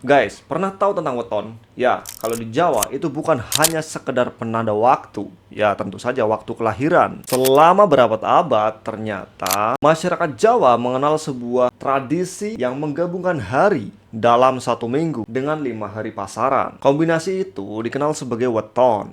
Guys, pernah tahu tentang weton? Ya, kalau di Jawa itu bukan hanya sekedar penanda waktu. Ya, tentu saja waktu kelahiran. Selama berabad-abad, ternyata masyarakat Jawa mengenal sebuah tradisi yang menggabungkan hari dalam satu minggu dengan 5 hari pasaran. Kombinasi itu dikenal sebagai weton.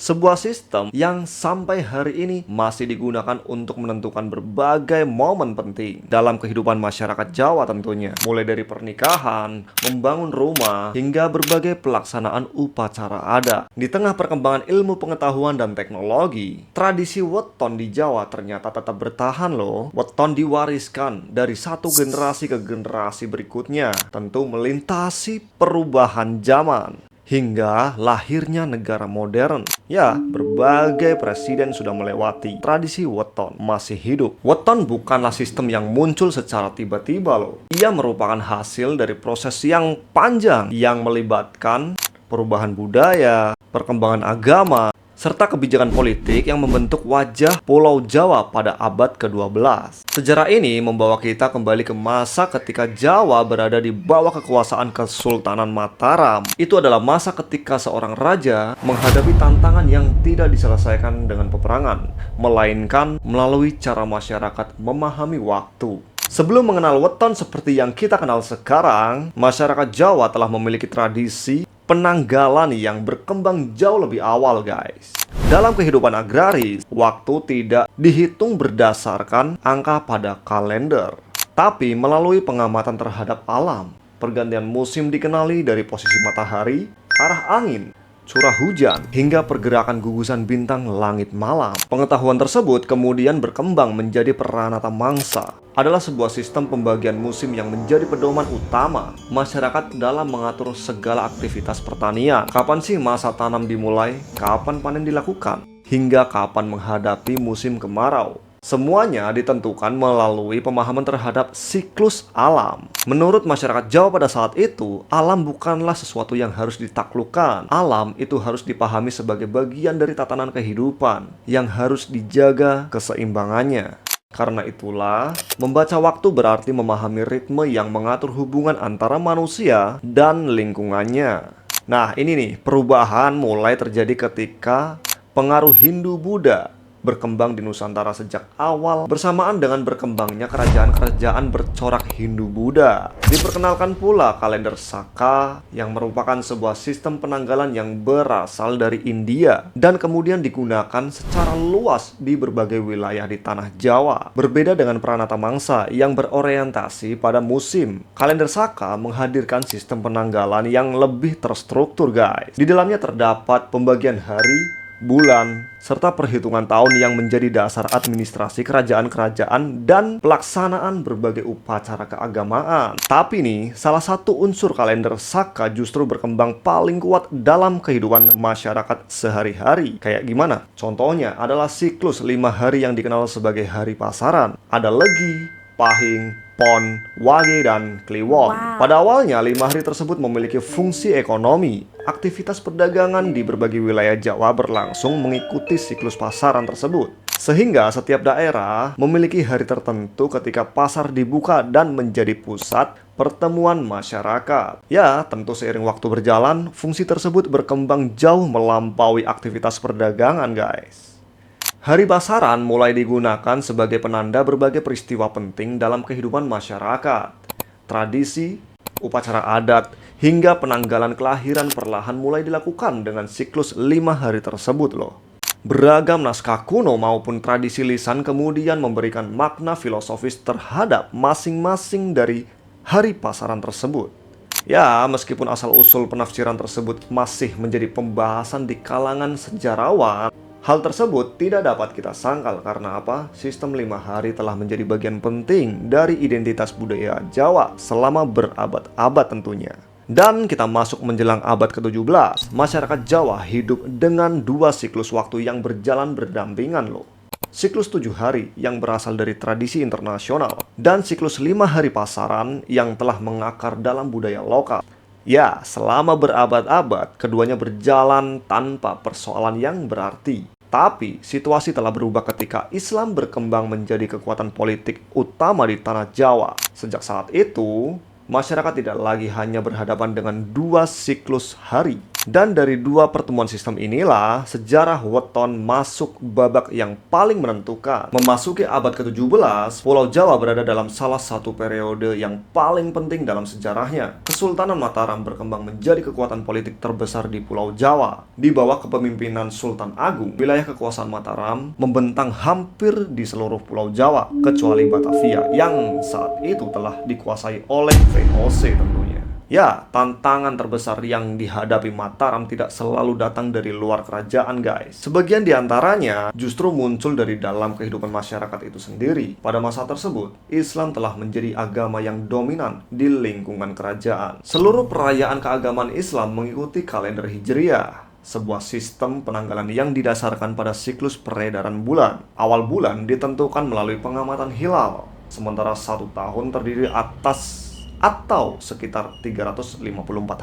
Sebuah sistem yang sampai hari ini masih digunakan untuk menentukan berbagai momen penting dalam kehidupan masyarakat Jawa tentunya. Mulai dari pernikahan, membangun rumah, hingga berbagai pelaksanaan upacara adat. Di tengah perkembangan ilmu pengetahuan dan teknologi, tradisi weton di Jawa ternyata tetap bertahan loh. Weton diwariskan dari satu generasi ke generasi berikutnya, tentu melintasi perubahan zaman hingga lahirnya negara modern. Ya, berbagai presiden sudah melewati. Tradisi weton masih hidup. Weton bukanlah sistem yang muncul secara tiba-tiba loh. Ia merupakan hasil dari proses yang panjang yang melibatkan perubahan budaya, perkembangan agama, serta kebijakan politik yang membentuk wajah Pulau Jawa pada abad ke-12. Sejarah ini membawa kita kembali ke masa ketika Jawa berada di bawah kekuasaan Kesultanan Mataram. Itu adalah masa ketika seorang raja menghadapi tantangan yang tidak diselesaikan dengan peperangan, melainkan melalui cara masyarakat memahami waktu. Sebelum mengenal weton seperti yang kita kenal sekarang, masyarakat Jawa telah memiliki tradisi penanggalan yang berkembang jauh lebih awal, guys. Dalam kehidupan agraris, waktu tidak dihitung berdasarkan angka pada kalender, tapi melalui pengamatan terhadap alam. Pergantian musim dikenali dari posisi matahari, arah angin, curah hujan, hingga pergerakan gugusan bintang langit malam. Pengetahuan tersebut kemudian berkembang menjadi Pranata Mangsa. Adalah sebuah sistem pembagian musim yang menjadi pedoman utama masyarakat dalam mengatur segala aktivitas pertanian. Kapan sih masa tanam dimulai, kapan panen dilakukan, hingga kapan menghadapi musim kemarau. Semuanya ditentukan melalui pemahaman terhadap siklus alam. Menurut masyarakat Jawa pada saat itu, alam bukanlah sesuatu yang harus ditaklukkan. Alam itu harus dipahami sebagai bagian dari tatanan kehidupan yang harus dijaga keseimbangannya. Karena itulah, membaca waktu berarti memahami ritme yang mengatur hubungan antara manusia dan lingkungannya. Nah, ini nih, perubahan mulai terjadi ketika pengaruh Hindu-Buddha berkembang di Nusantara sejak awal bersamaan dengan berkembangnya kerajaan-kerajaan bercorak Hindu-Buddha. Diperkenalkan pula kalender Saka yang merupakan sebuah sistem penanggalan yang berasal dari India dan kemudian digunakan secara luas di berbagai wilayah di tanah Jawa. Berbeda dengan Pranata Mangsa yang berorientasi pada musim, kalender Saka menghadirkan sistem penanggalan yang lebih terstruktur, guys. Di dalamnya terdapat pembagian hari, bulan, serta perhitungan tahun yang menjadi dasar administrasi kerajaan-kerajaan dan pelaksanaan berbagai upacara keagamaan. Tapi nih, salah satu unsur kalender Saka justru berkembang paling kuat dalam kehidupan masyarakat sehari-hari. Kayak gimana? Contohnya adalah siklus 5 hari yang dikenal sebagai hari pasaran. Ada Legi, Pahing, Pon, Wage, dan Kliwon. Pada awalnya, 5 hari tersebut memiliki fungsi ekonomi. Aktivitas perdagangan di berbagai wilayah Jawa berlangsung mengikuti siklus pasaran tersebut. Sehingga setiap daerah memiliki hari tertentu ketika pasar dibuka dan menjadi pusat pertemuan masyarakat. Ya, tentu seiring waktu berjalan, fungsi tersebut berkembang jauh melampaui aktivitas perdagangan, guys. Hari pasaran mulai digunakan sebagai penanda berbagai peristiwa penting dalam kehidupan masyarakat. Tradisi, upacara adat, hingga penanggalan kelahiran perlahan mulai dilakukan dengan siklus 5 hari tersebut loh. Beragam naskah kuno maupun tradisi lisan kemudian memberikan makna filosofis terhadap masing-masing dari hari pasaran tersebut. Ya, meskipun asal-usul penafsiran tersebut masih menjadi pembahasan di kalangan sejarawan, hal tersebut tidak dapat kita sangkal karena apa? Sistem 5 hari telah menjadi bagian penting dari identitas budaya Jawa selama berabad-abad tentunya. Dan kita masuk menjelang abad ke-17, masyarakat Jawa hidup dengan 2 siklus waktu yang berjalan berdampingan loh. Siklus 7 hari yang berasal dari tradisi internasional dan siklus 5 hari pasaran yang telah mengakar dalam budaya lokal. Ya, selama berabad-abad, keduanya berjalan tanpa persoalan yang berarti. Tapi, situasi telah berubah ketika Islam berkembang menjadi kekuatan politik utama di tanah Jawa. Sejak saat itu, masyarakat tidak lagi hanya berhadapan dengan dua siklus hari. Dan dari dua pertemuan sistem inilah, sejarah weton masuk babak yang paling menentukan. Memasuki abad ke-17, Pulau Jawa berada dalam salah satu periode yang paling penting dalam sejarahnya. Kesultanan Mataram berkembang menjadi kekuatan politik terbesar di Pulau Jawa. Di bawah kepemimpinan Sultan Agung, wilayah kekuasaan Mataram membentang hampir di seluruh Pulau Jawa, kecuali Batavia yang saat itu telah dikuasai oleh VOC tentunya. Ya, tantangan terbesar yang dihadapi Mataram tidak selalu datang dari luar kerajaan, guys. Sebagian di antaranya justru muncul dari dalam kehidupan masyarakat itu sendiri. Pada masa tersebut, Islam telah menjadi agama yang dominan di lingkungan kerajaan. Seluruh perayaan keagamaan Islam mengikuti kalender Hijriah, sebuah sistem penanggalan yang didasarkan pada siklus peredaran bulan. Awal bulan ditentukan melalui pengamatan hilal, sementara satu tahun terdiri atas atau sekitar 354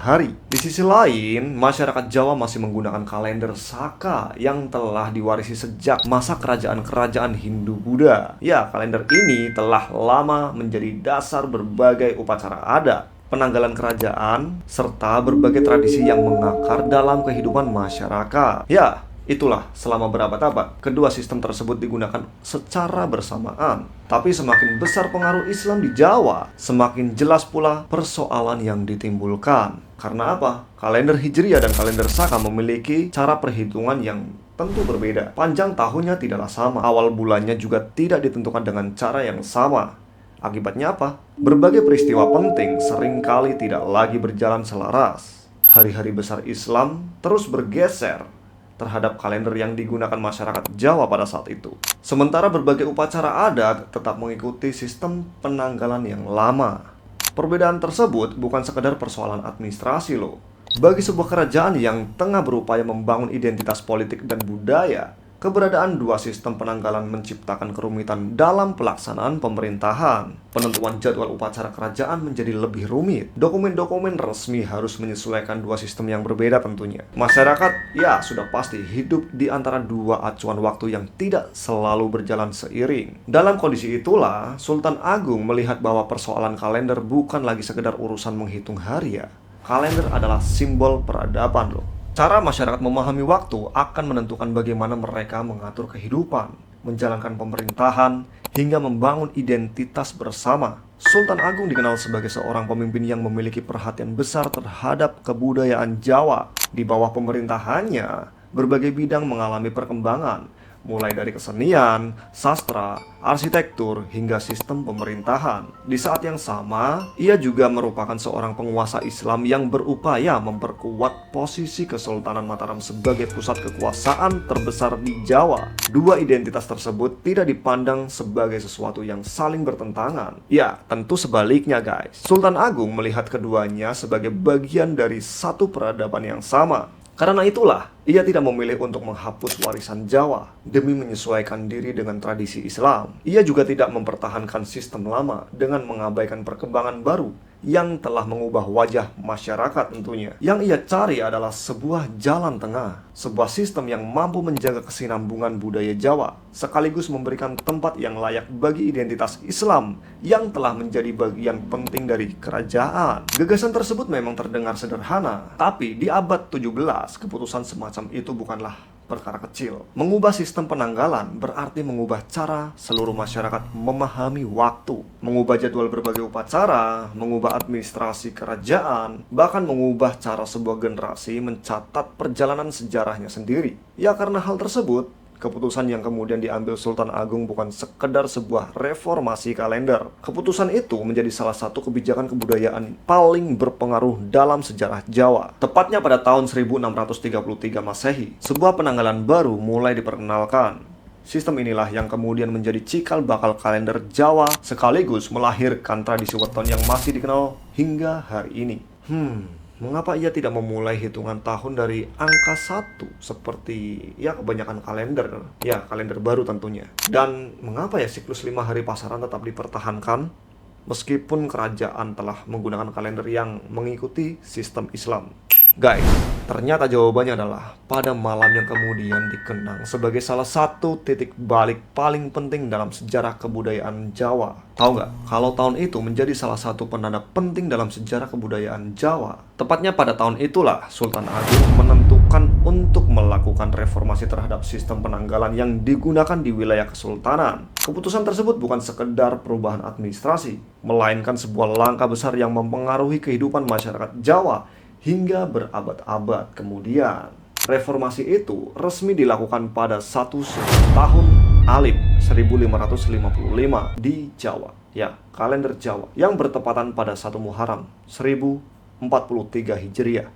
hari. Di sisi lain, masyarakat Jawa masih menggunakan kalender Saka yang telah diwarisi sejak masa kerajaan-kerajaan Hindu-Buddha. Ya, kalender ini telah lama menjadi dasar berbagai upacara adat, penanggalan kerajaan, serta berbagai tradisi yang mengakar dalam kehidupan masyarakat. Ya, itulah selama berabad-abad, kedua sistem tersebut digunakan secara bersamaan. Tapi semakin besar pengaruh Islam di Jawa, semakin jelas pula persoalan yang ditimbulkan. Karena apa? Kalender Hijriah dan kalender Saka memiliki cara perhitungan yang tentu berbeda. Panjang tahunnya tidaklah sama, awal bulannya juga tidak ditentukan dengan cara yang sama. Akibatnya apa? Berbagai peristiwa penting seringkali tidak lagi berjalan selaras. Hari-hari besar Islam terus bergeser terhadap kalender yang digunakan masyarakat Jawa pada saat itu. Sementara berbagai upacara adat tetap mengikuti sistem penanggalan yang lama. Perbedaan tersebut bukan sekedar persoalan administrasi loh. Bagi sebuah kerajaan yang tengah berupaya membangun identitas politik dan budaya, keberadaan dua sistem penanggalan menciptakan kerumitan dalam pelaksanaan pemerintahan. Penentuan jadwal upacara kerajaan menjadi lebih rumit. Dokumen-dokumen resmi harus menyesuaikan dua sistem yang berbeda tentunya. Masyarakat, ya sudah pasti hidup di antara dua acuan waktu yang tidak selalu berjalan seiring. Dalam kondisi itulah, Sultan Agung melihat bahwa persoalan kalender bukan lagi sekedar urusan menghitung hari ya. Kalender adalah simbol peradaban loh. Cara masyarakat memahami waktu akan menentukan bagaimana mereka mengatur kehidupan, menjalankan pemerintahan, hingga membangun identitas bersama. Sultan Agung dikenal sebagai seorang pemimpin yang memiliki perhatian besar terhadap kebudayaan Jawa. Di bawah pemerintahannya, berbagai bidang mengalami perkembangan, mulai dari kesenian, sastra, arsitektur, hingga sistem pemerintahan. Di saat yang sama, ia juga merupakan seorang penguasa Islam yang berupaya memperkuat posisi Kesultanan Mataram sebagai pusat kekuasaan terbesar di Jawa. Dua identitas tersebut tidak dipandang sebagai sesuatu yang saling bertentangan. Ya, tentu sebaliknya guys. Sultan Agung melihat keduanya sebagai bagian dari satu peradaban yang sama. Karena itulah, ia tidak memilih untuk menghapus warisan Jawa demi menyesuaikan diri dengan tradisi Islam. Ia juga tidak mempertahankan sistem lama dengan mengabaikan perkembangan baru yang telah mengubah wajah masyarakat tentunya. Yang ia cari adalah sebuah jalan tengah, sebuah sistem yang mampu menjaga kesinambungan budaya Jawa, sekaligus memberikan tempat yang layak bagi identitas Islam yang telah menjadi bagian penting dari kerajaan. Gagasan tersebut memang terdengar sederhana, tapi di abad 17, keputusan semacam itu bukanlah perkara kecil. Mengubah sistem penanggalan berarti mengubah cara seluruh masyarakat memahami waktu, mengubah jadwal berbagai upacara, mengubah administrasi kerajaan, bahkan mengubah cara sebuah generasi mencatat perjalanan sejarahnya sendiri. Ya, karena hal tersebut, keputusan yang kemudian diambil Sultan Agung bukan sekedar sebuah reformasi kalender. Keputusan itu menjadi salah satu kebijakan kebudayaan paling berpengaruh dalam sejarah Jawa. Tepatnya pada tahun 1633 Masehi, sebuah penanggalan baru mulai diperkenalkan. Sistem inilah yang kemudian menjadi cikal bakal kalender Jawa, sekaligus melahirkan tradisi weton yang masih dikenal hingga hari ini. Mengapa ia tidak memulai hitungan tahun dari angka 1 seperti ya kebanyakan kalender? Ya, kalender baru tentunya. Dan mengapa ya siklus 5 hari pasaran tetap dipertahankan meskipun kerajaan telah menggunakan kalender yang mengikuti sistem Islam? Guys, ternyata jawabannya adalah pada malam yang kemudian dikenang sebagai salah satu titik balik paling penting dalam sejarah kebudayaan Jawa. Tahu nggak, kalau tahun itu menjadi salah satu penanda penting dalam sejarah kebudayaan Jawa. Tepatnya pada tahun itulah Sultan Agung menentukan untuk melakukan reformasi terhadap sistem penanggalan yang digunakan di wilayah kesultanan. Keputusan tersebut bukan sekedar perubahan administrasi, melainkan sebuah langkah besar yang mempengaruhi kehidupan masyarakat Jawa hingga berabad-abad kemudian. Reformasi itu resmi dilakukan pada 1 tahun Alif 1555 di Jawa, ya, kalender Jawa, yang bertepatan pada 1 Muharram 1043 Hijriah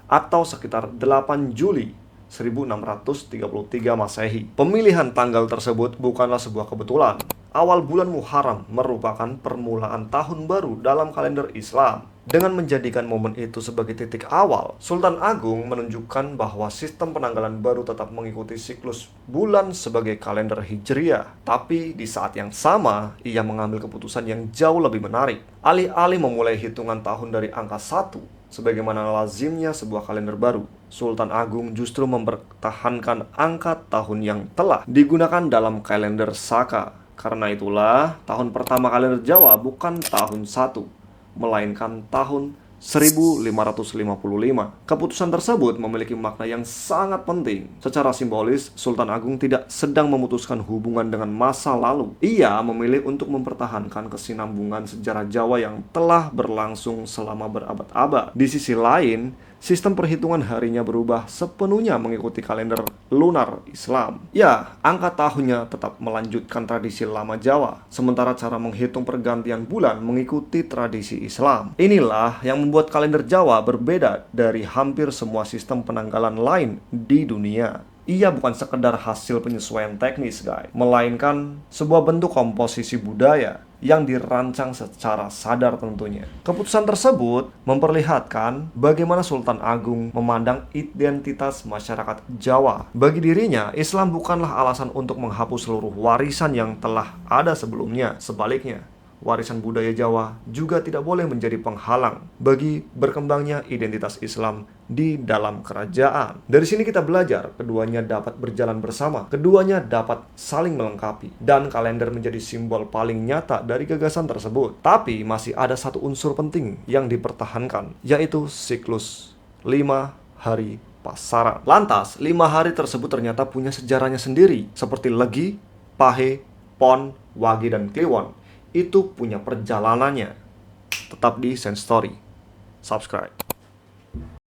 atau sekitar 8 Juli 1633 Masehi. Pemilihan tanggal tersebut bukanlah sebuah kebetulan. Awal bulan Muharram merupakan permulaan tahun baru dalam kalender Islam. Dengan menjadikan momen itu sebagai titik awal, Sultan Agung menunjukkan bahwa sistem penanggalan baru tetap mengikuti siklus bulan sebagai kalender Hijriah. Tapi di saat yang sama, ia mengambil keputusan yang jauh lebih menarik. Alih-alih memulai hitungan tahun dari angka 1, sebagaimana lazimnya sebuah kalender baru, Sultan Agung justru mempertahankan angka tahun yang telah digunakan dalam kalender Saka. Karena itulah, tahun pertama kalender Jawa bukan tahun 1, melainkan tahun 1555. Keputusan tersebut memiliki makna yang sangat penting. Secara simbolis, Sultan Agung tidak sedang memutuskan hubungan dengan masa lalu. Ia memilih untuk mempertahankan kesinambungan sejarah Jawa yang telah berlangsung selama berabad-abad. Di sisi lain, sistem perhitungan harinya berubah sepenuhnya mengikuti kalender lunar Islam. Ya, angka tahunnya tetap melanjutkan tradisi lama Jawa, sementara cara menghitung pergantian bulan mengikuti tradisi Islam. Inilah yang membuat kalender Jawa berbeda dari hampir semua sistem penanggalan lain di dunia. Ia bukan sekedar hasil penyesuaian teknis, guys, melainkan sebuah bentuk komposisi budaya yang dirancang secara sadar tentunya. Keputusan tersebut memperlihatkan bagaimana Sultan Agung memandang identitas masyarakat Jawa. Bagi dirinya, Islam bukanlah alasan untuk menghapus seluruh warisan yang telah ada sebelumnya. Sebaliknya, warisan budaya Jawa juga tidak boleh menjadi penghalang bagi berkembangnya identitas Islam di dalam kerajaan. Dari sini kita belajar, keduanya dapat berjalan bersama, keduanya dapat saling melengkapi, dan kalender menjadi simbol paling nyata dari gagasan tersebut. Tapi masih ada satu unsur penting yang dipertahankan, yaitu siklus 5 hari pasaran. Lantas, 5 hari tersebut ternyata punya sejarahnya sendiri, seperti Legi, Pahe, Pon, Wage, dan Kliwon. Itu punya perjalanannya. Tetap di Sense Story. Subscribe.